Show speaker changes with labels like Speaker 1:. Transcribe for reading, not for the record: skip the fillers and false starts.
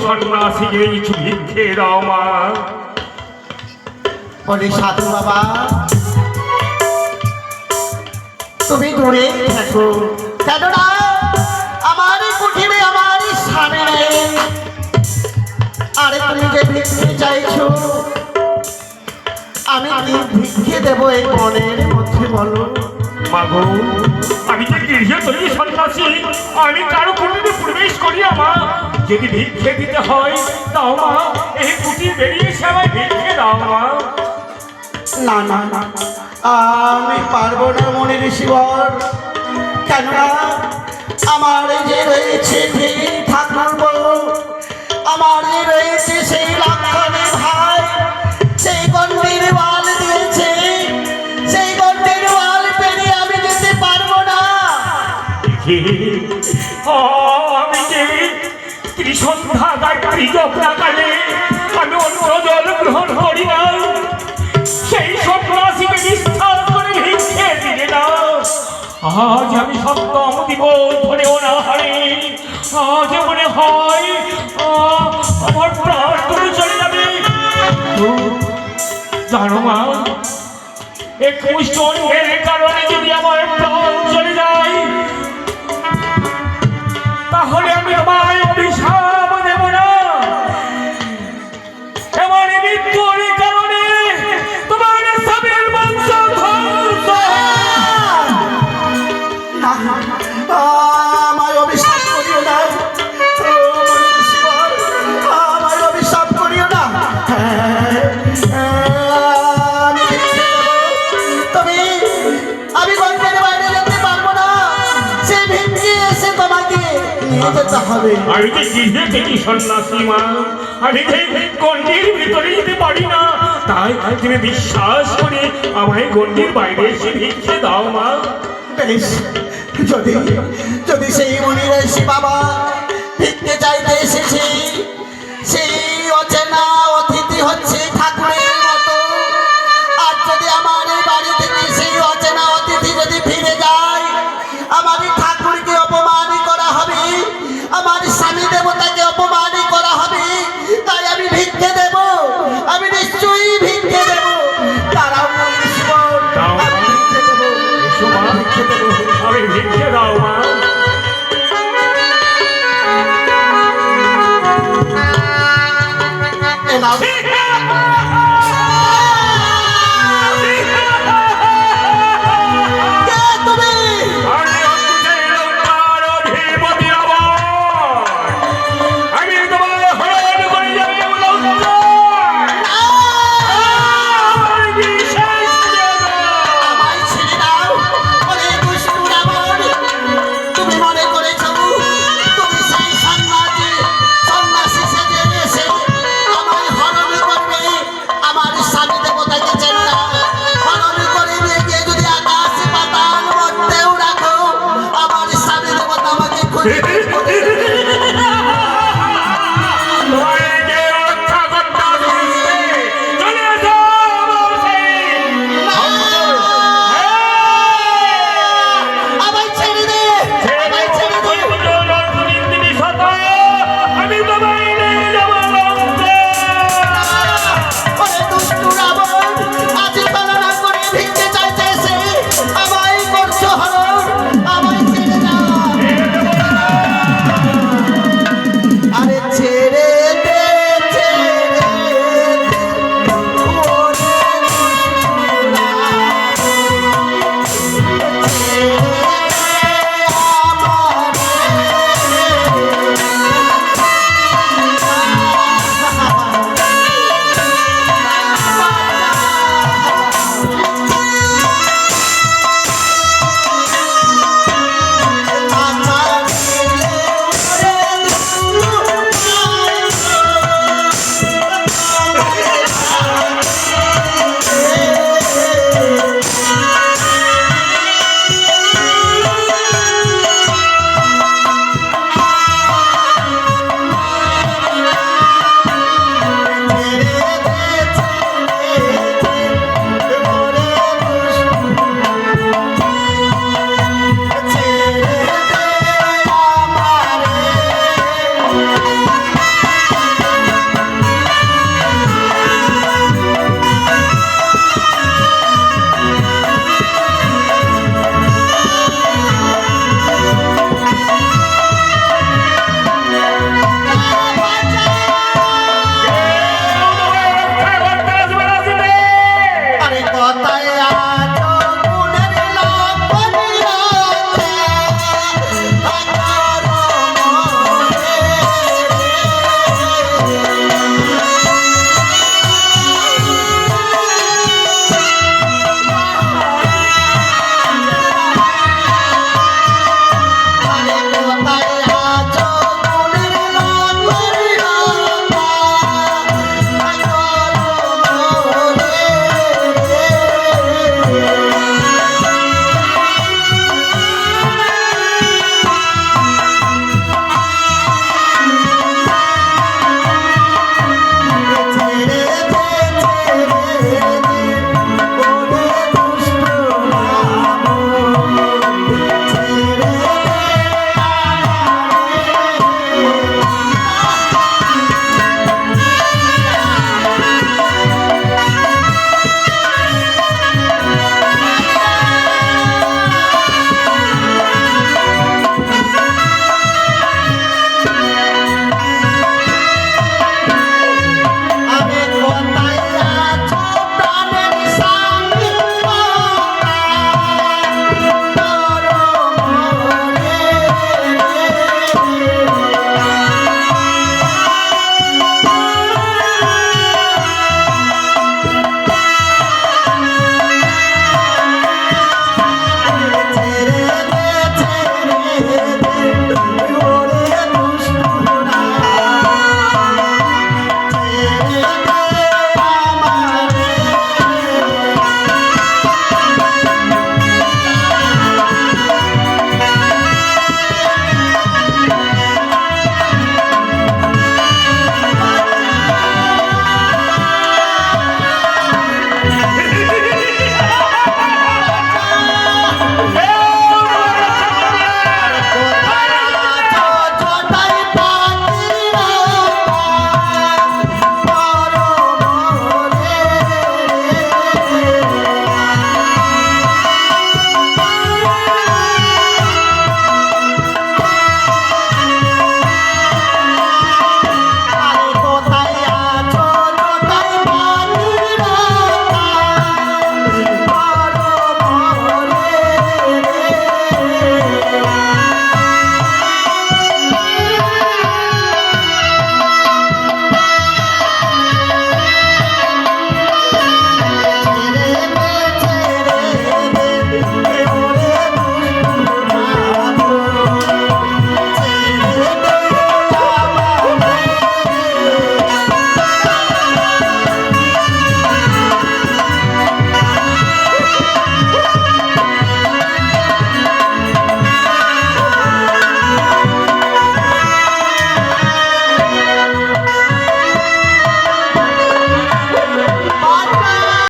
Speaker 1: সন্ন্যাসী ভিক্ষে দাও মা।
Speaker 2: বলে সাধু বাবা তুমি দূরে থাকো, কেননা আমার কুঠিরে আমার স্বামী নেই। আরে তুমি যে ভিক্ষে চাইছো, আমি কি ভিক্ষে দেবো এই মনের মধ্যে বলো?
Speaker 1: মাগো আমি যে গৃহতলী সন্ন্যাসী, আমি কারো কুটিরে প্রবেশ করি মা। যদি ভিক্ষে দিতে হয় দাও মা, এই কুটি বেরিয়ে এসে আমায় ভিক্ষে দাও মা।
Speaker 2: না না না, আমি পারবো না মনের শিবর, কেননা আমার যে রয়েছে ঠাকুর, আমার যে রয়েছে সেই লক্ষণের ভাই, সেই গণ্ডির ওয়াল দিয়েছে, সেই গণ্ডির ওয়াল পেরিয়ে আমি যেতে পারবো না।
Speaker 1: আমি যে ত্রিসন্ধ্যা গায়ত্রী যজ্ঞাকালে আমি অন্য জল গ্রহণ করি না, সেই সন্ন্যাসীকে বিশ্বাস করে ভিক্ষে দিলে না। আজ আমি সপ্তম দিবস ধরে অনাহারে, আজ মনে হয় আমার প্রাণ করে চলে যাবে। জানো মা, এক মুষ্টের কারণে যদি আমার প্রাণ চলে যায়, তাহলে আমি আমায় অভিশাপ দেব না। এমন মৃত্যুর কারণে তোমার স্বামীর বংশ ধ্বংস।
Speaker 2: আমার অভিশাপ করিও না, আমার অভিশাপ করিও না। তবে আমি গল্পের বাইরে যেতে পারবো না, সে ভিক্ষে এসে তোমাকে নিয়ে যেতে হবে।
Speaker 1: আমি যে গৃহে থেকে সন্ন্যাসী মা, আমি যে গণ্ডির ভিতরে যেতে পারি না, তাই তুমি বিশ্বাস করে আমায় গণ্ডির বাইরে এসে ভিক্ষে দাও মা।
Speaker 2: বেশ, যদি যদি সেই মনির এসে বাবা ভিক্ষে চাইতে এসেছে, সেই অচেনা অতিথি হচ্ছে ঠাকুরের মতো, আর যদি আমার এই বাড়ি থেকে সেই অচেনা অতিথি যদি ফিরে যায়, আমার ঠাকুরকে অপমান করা হবে, আমার স্বামী দেবতাকে অপমান করা হবে। তাই আমি ভিক্ষে দেব, আমি নিশ্চয়ই ভিক্ষে দেব। তারা কে তুমি?
Speaker 1: আমি হচ্ছি লঙ্কার অধিপতি রাবণ। আমি তোমার হরণ করে যাবো লঙ্কা। আমার বিশেষ দেব।
Speaker 2: আমায় ছেড়ে দাও, ওরে দুষ্টু রাবণ। তুমি মনে করেছ তুমি সেই সন্ন্যাসী সেজে এসে আমায় হরণ করবে? আমার স্বামী দেবতাকে চেনো না? হরণ করে নিয়ে গিয়ে যদি আকাশ পাতাল মধ্যেও রাখো, আমার স্বামী দেবতা আমাকে খুঁজে